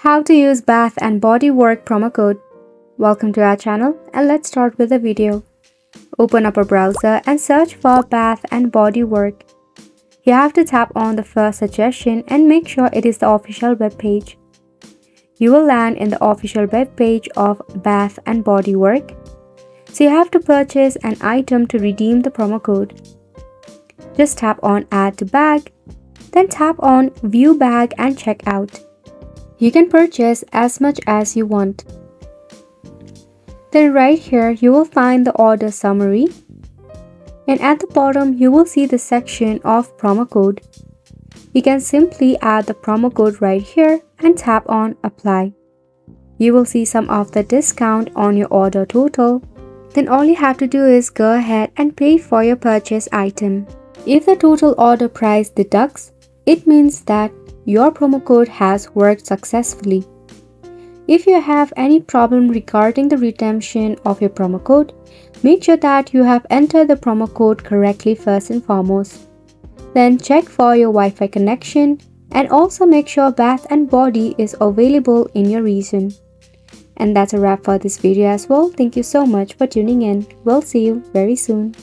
How to use Bath and Body Work promo code. Welcome to our channel and let's start with the video. Open up a browser and search for Bath and Body Work. You have to tap on the first suggestion and make sure it is the official web page. You will land in the official web page of Bath and Body Work. So you have to purchase an item to redeem the promo code. Just tap on Add to Bag, then tap on View Bag and check out. You can purchase as much as you want. Then right here you will find the order summary, and at the bottom you will see the section of promo code. You can simply add the promo code right here and tap on Apply. You will see some of the discount on your order total. Then all you have to do is go ahead and pay for your purchase item. If the total order price deducts, it means that your promo code has worked successfully. If you have any problem regarding the redemption of your promo code, make sure that you have entered the promo code correctly first and foremost. Then check for your Wi-Fi connection and also make sure Bath and Body is available in your region. And that's a wrap for this video as well. Thank you so much for tuning in. We'll see you very soon.